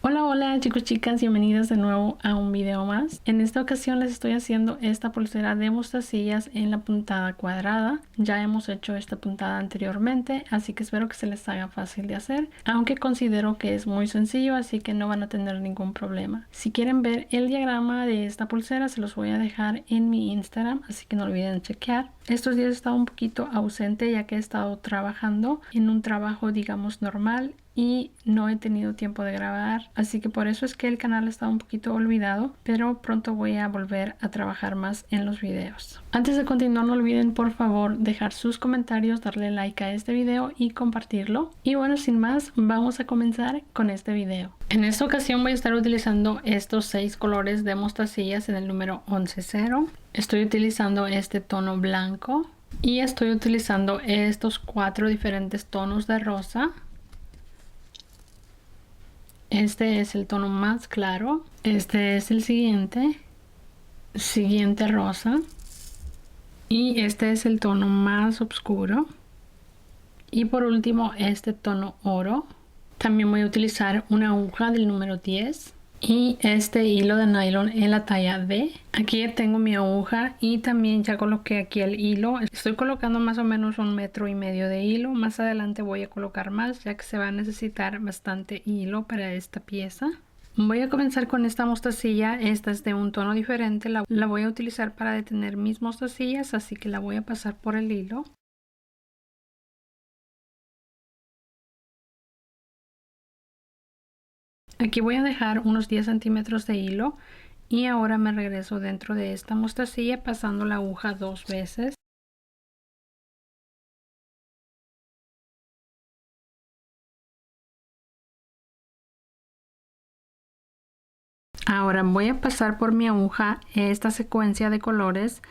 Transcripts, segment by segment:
Hola, hola chicos, chicas, bienvenidos de nuevo a un video más. En esta ocasión les estoy haciendo esta pulsera de mostacillas en la puntada cuadrada. Ya hemos hecho esta puntada anteriormente, así que espero que se les haga fácil de hacer, aunque considero que es muy sencillo, así que no van a tener ningún problema. Si quieren ver el diagrama de esta pulsera, se los voy a dejar en mi Instagram, así que no olviden chequear. Estos días he estado un poquito ausente ya que he estado trabajando en un trabajo digamos normal y no he tenido tiempo de grabar, así que por eso es que el canal está un poquito olvidado, pero pronto voy a volver a trabajar más en los videos. Antes de continuar, no olviden por favor dejar sus comentarios, darle like a este video y compartirlo. Y bueno, sin más, vamos a comenzar con este video. En esta ocasión voy a estar utilizando estos 6 colores de mostacillas en el número 11-0. Estoy utilizando este tono blanco y estoy utilizando estos 4 diferentes tonos de rosa. Este es el tono más claro. Este es el siguiente rosa. Y este es el tono más oscuro. Y por último este tono oro. También voy a utilizar una aguja del número 10 y este hilo de nylon en la talla D. Aquí ya tengo mi aguja y también ya coloqué aquí el hilo. Estoy colocando más o menos 1,5 metros de hilo. Más adelante voy a colocar más, ya que se va a necesitar bastante hilo para esta pieza. Voy a comenzar con esta mostacilla. Esta es de un tono diferente. La voy a utilizar para detener mis mostacillas, así que la voy a pasar por el hilo. Aquí voy a dejar unos 10 centímetros de hilo y ahora me regreso dentro de esta mostacilla pasando la aguja 2 veces. Ahora voy a pasar por mi aguja esta secuencia de colores.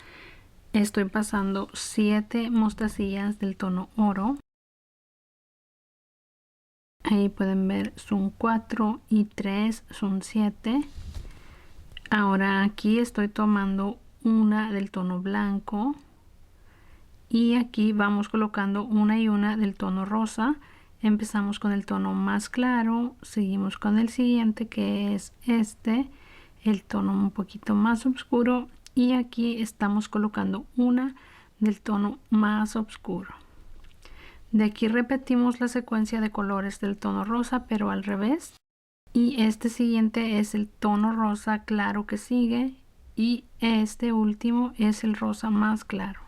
Estoy pasando 7 mostacillas del tono oro. Ahí pueden ver, son 4 y 3 son 7. Ahora aquí estoy tomando una del tono blanco y aquí vamos colocando una y una del tono rosa. Empezamos con el tono más claro, seguimos con el siguiente que es este, el tono un poquito más oscuro, y aquí estamos colocando una del tono más oscuro. De aquí repetimos la secuencia de colores del tono rosa pero al revés, y este siguiente es el tono rosa claro que sigue y este último es el rosa más claro.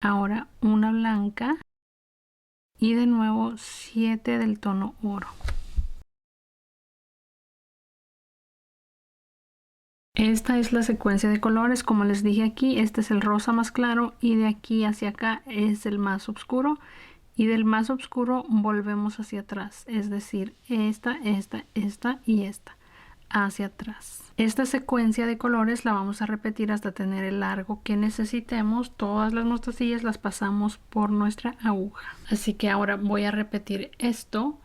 Ahora una blanca y de nuevo 7 del tono oro. Esta es la secuencia de colores, como les dije aquí, este es el rosa más claro y de aquí hacia acá es el más oscuro, y del más oscuro volvemos hacia atrás, es decir, esta y esta hacia atrás. Esta secuencia de colores la vamos a repetir hasta tener el largo que necesitemos. Todas las mostacillas las pasamos por nuestra aguja, así que ahora voy a repetir esto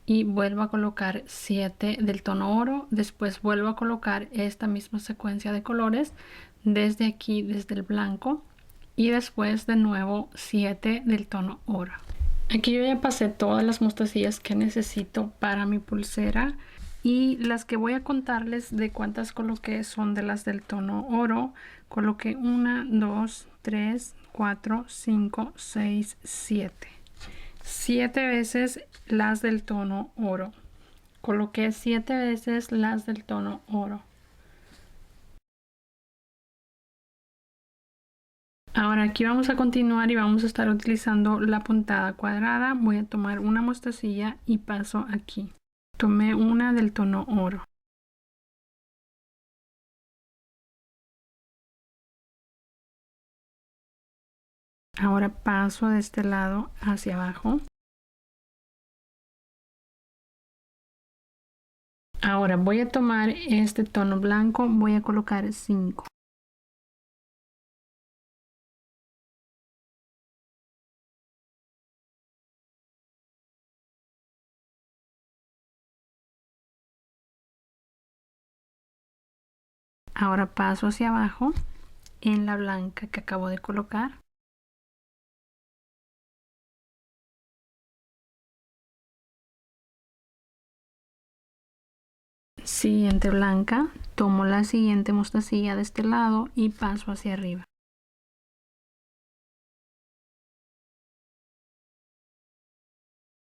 y vuelvo a colocar 7 del tono oro. Después vuelvo a colocar esta misma secuencia de colores desde aquí, desde el blanco, y después de nuevo 7 del tono oro. Aquí yo ya pasé todas las mostacillas que necesito para mi pulsera, y las que voy a contarles de cuántas coloqué son de las del tono oro. Coloqué 1, 2, 3, 4, 5, 6, 7. 7 veces las del tono oro. Coloqué 7 veces las del tono oro. Ahora aquí vamos a continuar y vamos a estar utilizando la puntada cuadrada. Voy a tomar una mostacilla y paso aquí. Tomé una del tono oro. Ahora paso de este lado hacia abajo. Ahora voy a tomar este tono blanco, voy a colocar 5. Ahora paso hacia abajo en la blanca que acabo de colocar. Siguiente blanca, tomo la siguiente mostacilla de este lado y paso hacia arriba.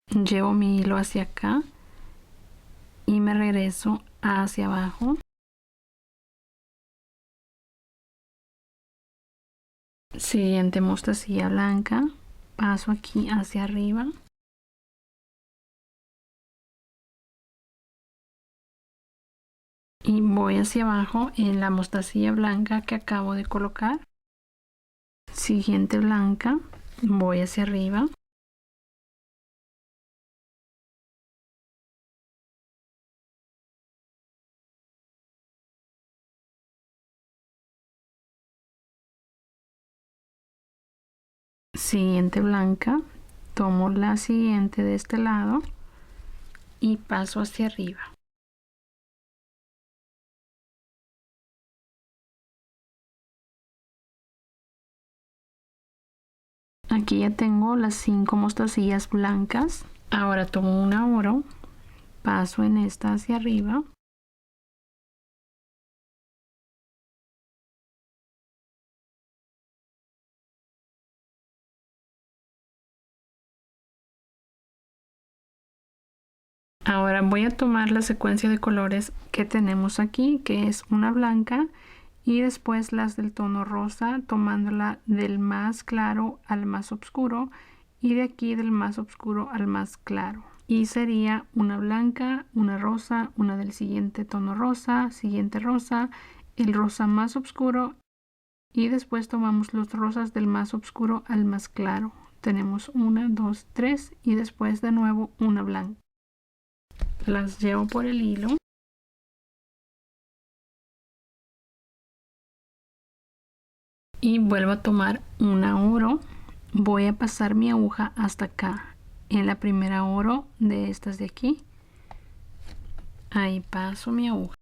Llevo mi hilo hacia acá y me regreso hacia abajo. Siguiente mostacilla blanca, paso aquí hacia arriba. Y voy hacia abajo en la mostacilla blanca que acabo de colocar. Siguiente blanca, voy hacia arriba. Siguiente blanca, tomo la siguiente de este lado y paso hacia arriba. Aquí ya tengo las 5 mostacillas blancas. Ahora tomo una oro, paso en esta hacia arriba. Ahora voy a tomar la secuencia de colores que tenemos aquí, que es una blanca y después las del tono rosa, tomándola del más claro al más oscuro y de aquí del más oscuro al más claro. Y sería una blanca, una rosa, una del siguiente tono rosa, siguiente rosa, el rosa más oscuro y después tomamos los rosas del más oscuro al más claro. Tenemos una, dos, tres y después de nuevo una blanca. Las llevo por el hilo y vuelvo a tomar una oro. Voy a pasar mi aguja hasta acá en la primera oro de estas de aquí. Ahí paso mi aguja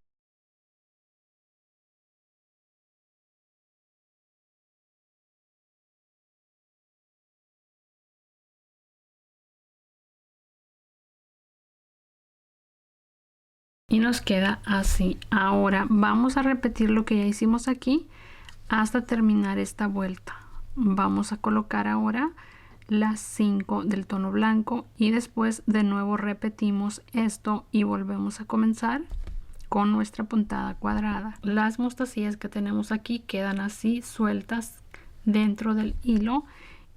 y nos queda así. Ahora vamos a repetir lo que ya hicimos aquí hasta terminar esta vuelta. Vamos a colocar ahora las 5 del tono blanco y después de nuevo repetimos esto y volvemos a comenzar con nuestra puntada cuadrada. Las mostacillas que tenemos aquí quedan así sueltas dentro del hilo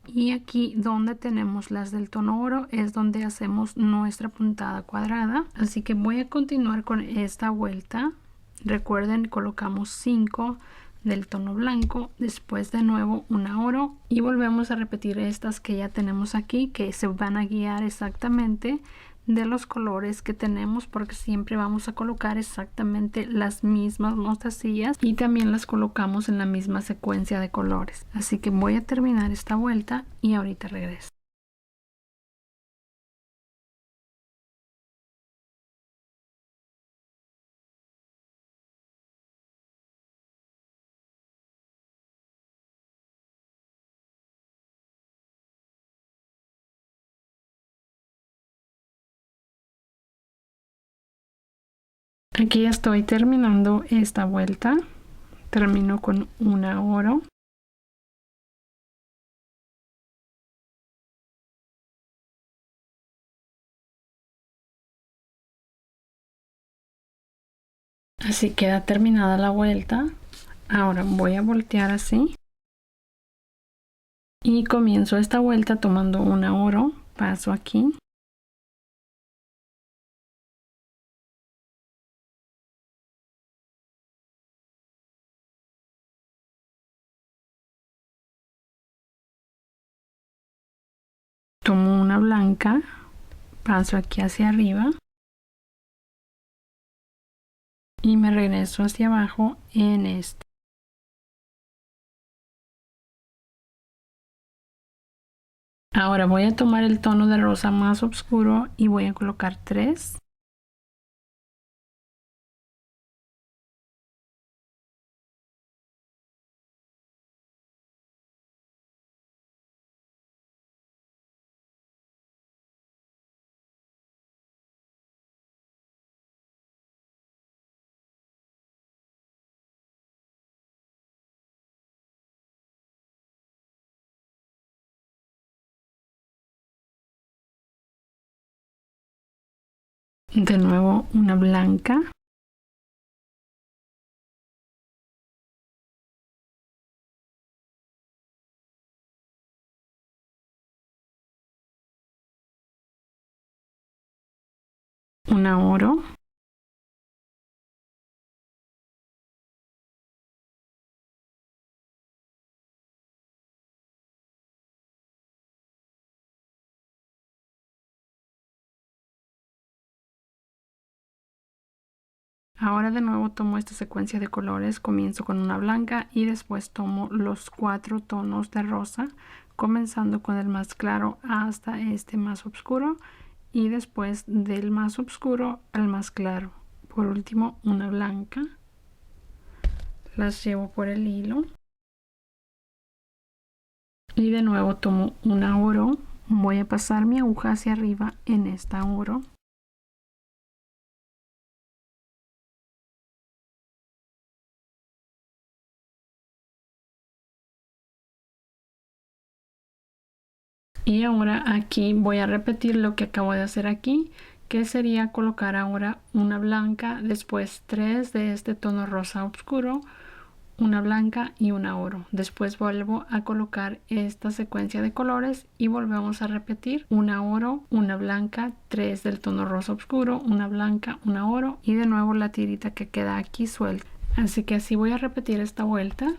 y aquí donde tenemos las del tono oro es donde hacemos nuestra puntada cuadrada. Así que voy a continuar con esta vuelta. Recuerden, colocamos 5 del tono blanco, después de nuevo una oro y volvemos a repetir estas que ya tenemos aquí, que se van a guiar exactamente de los colores que tenemos, porque siempre vamos a colocar exactamente las mismas mostacillas y también las colocamos en la misma secuencia de colores. Así que voy a terminar esta vuelta y ahorita regreso. Aquí ya estoy terminando esta vuelta. Termino con una oro. Así queda terminada la vuelta. Ahora voy a voltear así y comienzo esta vuelta tomando una oro. Paso aquí. Tomo una blanca. Paso aquí hacia arriba. Y me regreso hacia abajo en este. Ahora voy a tomar el tono de rosa más oscuro y voy a colocar 3. De nuevo una blanca. Una oro. Ahora de nuevo tomo esta secuencia de colores, comienzo con una blanca y después tomo los 4 tonos de rosa, comenzando con el más claro hasta este más oscuro y después del más oscuro al más claro. Por último una blanca, las llevo por el hilo y de nuevo tomo una oro, voy a pasar mi aguja hacia arriba en esta oro. Y ahora aquí voy a repetir lo que acabo de hacer aquí, que sería colocar ahora una blanca, después 3 de este tono rosa oscuro, una blanca y una oro. Después vuelvo a colocar esta secuencia de colores y volvemos a repetir una oro, una blanca, 3 del tono rosa oscuro, una blanca, una oro y de nuevo la tirita que queda aquí suelta. Así que así voy a repetir esta vuelta.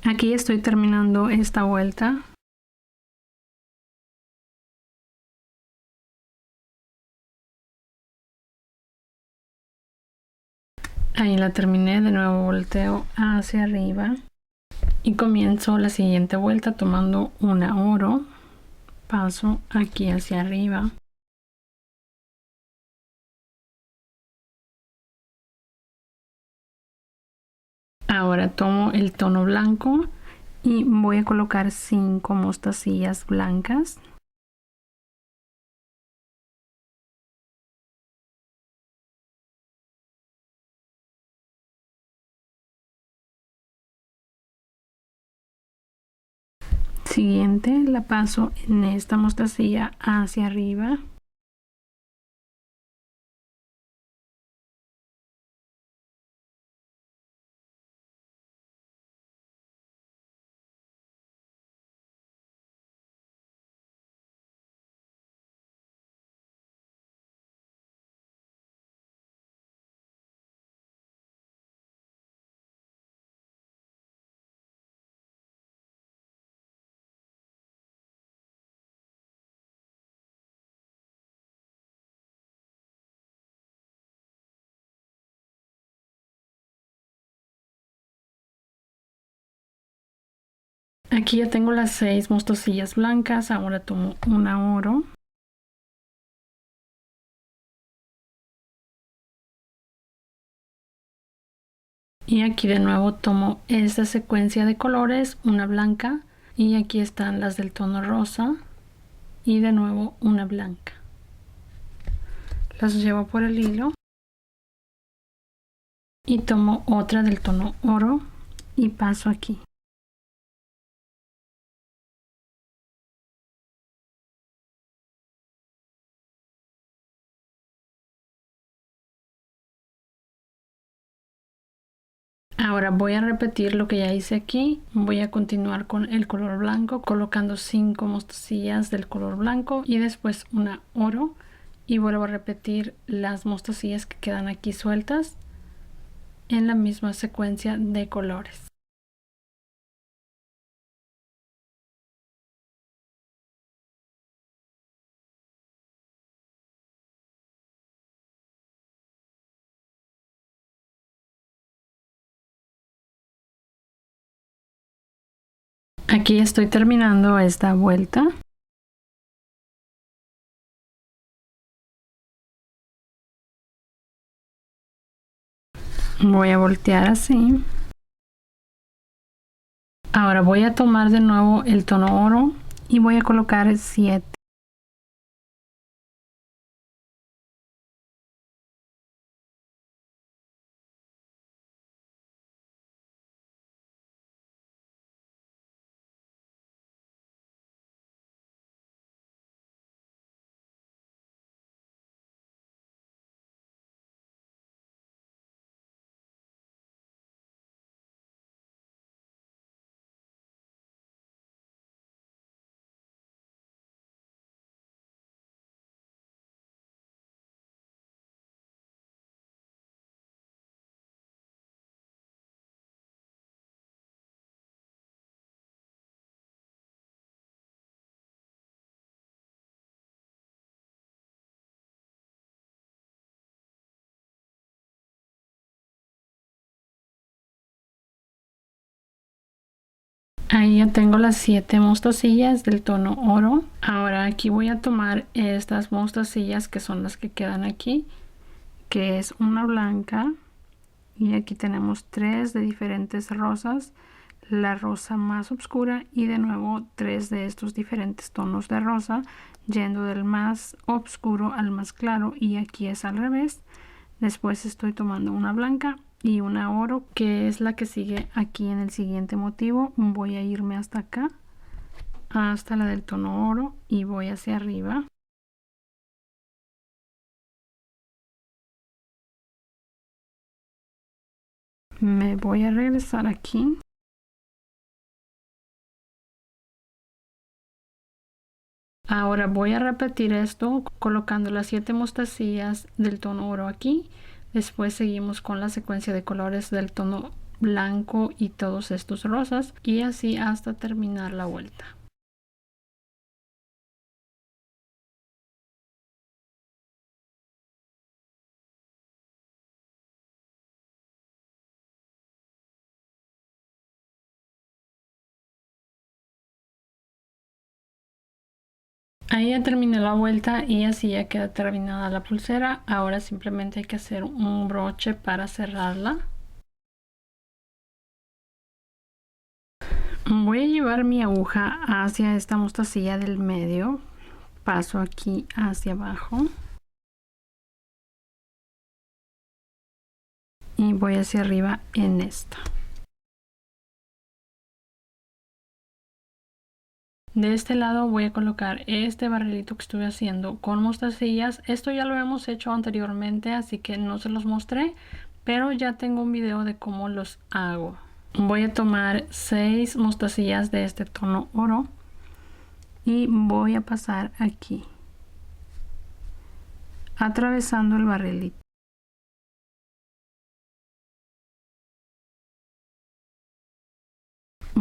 Aquí estoy terminando esta vuelta. Ahí la terminé, de nuevo volteo hacia arriba y comienzo la siguiente vuelta tomando una oro, paso aquí hacia arriba, ahora tomo el tono blanco y voy a colocar 5 mostacillas blancas. Siguiente, la paso en esta mostacilla hacia arriba. Aquí ya tengo las 6 mostacillas blancas, ahora tomo una oro. Y aquí de nuevo tomo esta secuencia de colores, una blanca y aquí están las del tono rosa y de nuevo una blanca. Las llevo por el hilo y tomo otra del tono oro y paso aquí. Ahora voy a repetir lo que ya hice aquí, voy a continuar con el color blanco colocando 5 mostacillas del color blanco y después una oro y vuelvo a repetir las mostacillas que quedan aquí sueltas en la misma secuencia de colores. Aquí estoy terminando esta vuelta. Voy a voltear así. Ahora voy a tomar de nuevo el tono oro y voy a colocar 7. Ahí ya tengo las 7 mostacillas del tono oro. Ahora aquí voy a tomar estas mostacillas que son las que quedan aquí, que es una blanca, y aquí tenemos 3 de diferentes rosas, la rosa más oscura y de nuevo 3 de estos diferentes tonos de rosa, yendo del más oscuro al más claro, y aquí es al revés. Después estoy tomando una blanca y una oro, que es la que sigue aquí en el siguiente motivo. Voy a irme hasta acá, hasta la del tono oro, y voy hacia arriba. Me voy a regresar aquí. Ahora voy a repetir esto colocando las 7 mostacillas del tono oro aquí. Después seguimos con la secuencia de colores del tono blanco y todos estos rosas, y así hasta terminar la vuelta. Ahí ya terminé la vuelta y así ya queda terminada la pulsera. Ahora simplemente hay que hacer un broche para cerrarla. Voy a llevar mi aguja hacia esta mostacilla del medio. Paso aquí hacia abajo. Y voy hacia arriba en esta. De este lado voy a colocar este barrilito que estuve haciendo con mostacillas. Esto ya lo hemos hecho anteriormente, así que no se los mostré, pero ya tengo un video de cómo los hago. Voy a tomar 6 mostacillas de este tono oro y voy a pasar aquí, atravesando el barrilito.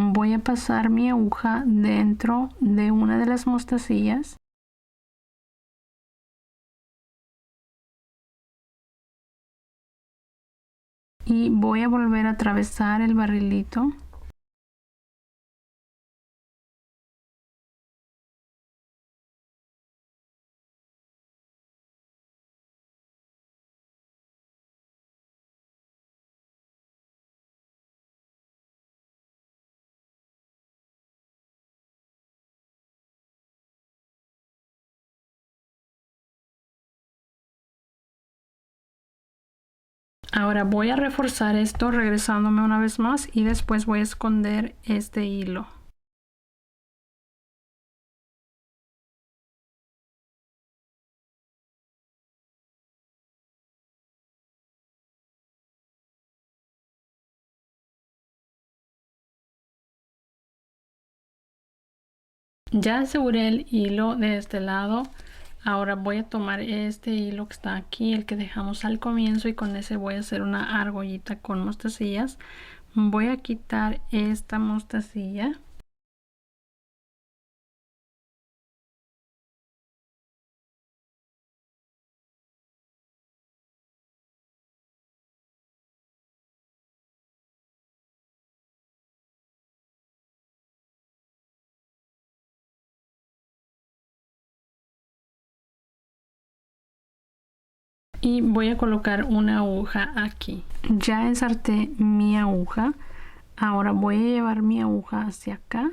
Voy a pasar mi aguja dentro de una de las mostacillas y voy a volver a atravesar el barrilito. Ahora voy a reforzar esto regresándome una vez más y después voy a esconder este hilo. Ya aseguré el hilo de este lado. Ahora voy a tomar este hilo que está aquí, el que dejamos al comienzo, y con ese voy a hacer una argollita con mostacillas. Voy a quitar esta mostacilla. Y voy a colocar una aguja aquí. Ya ensarté mi aguja. Ahora voy a llevar mi aguja hacia acá.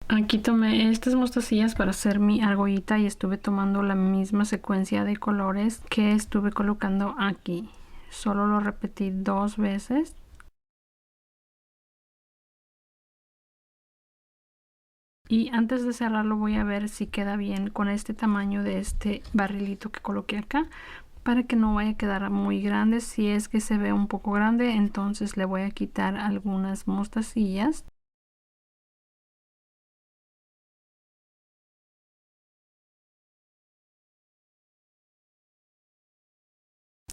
Aquí tomé estas mostacillas para hacer mi argollita y estuve tomando la misma secuencia de colores que estuve colocando aquí. Solo lo repetí 2 veces. Y antes de cerrarlo voy a ver si queda bien con este tamaño de este barrilito que coloqué acá, para que no vaya a quedar muy grande. Si es que se ve un poco grande, entonces le voy a quitar algunas mostacillas.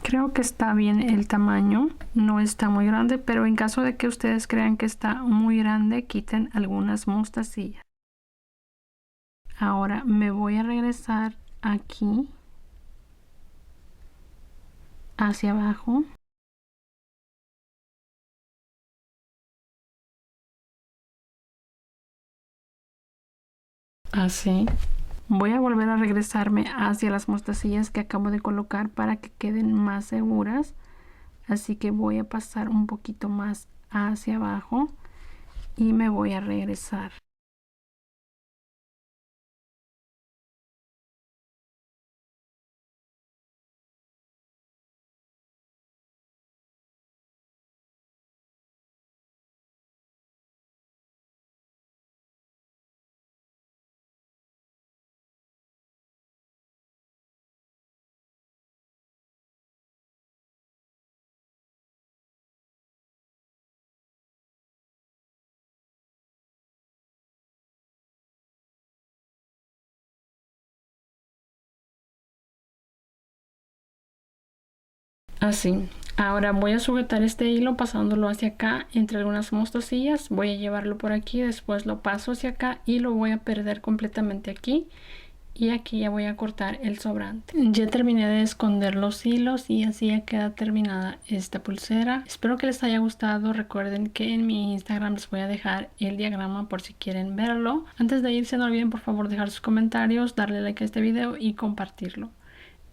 Creo que está bien el tamaño, no está muy grande, pero en caso de que ustedes crean que está muy grande, quiten algunas mostacillas. Ahora me voy a regresar aquí hacia abajo. Así. Voy a volver a regresarme hacia las mostacillas que acabo de colocar para que queden más seguras. Así que voy a pasar un poquito más hacia abajo y me voy a regresar. Así. Ahora voy a sujetar este hilo pasándolo hacia acá entre algunas mostacillas. Voy a llevarlo por aquí, después lo paso hacia acá y lo voy a perder completamente aquí. Y aquí ya voy a cortar el sobrante. Ya terminé de esconder los hilos y así ya queda terminada esta pulsera. Espero que les haya gustado. Recuerden que en mi Instagram les voy a dejar el diagrama por si quieren verlo. Antes de irse no olviden por favor dejar sus comentarios, darle like a este video y compartirlo.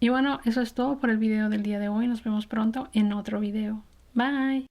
Y bueno, eso es todo por el video del día de hoy. Nos vemos pronto en otro video. Bye.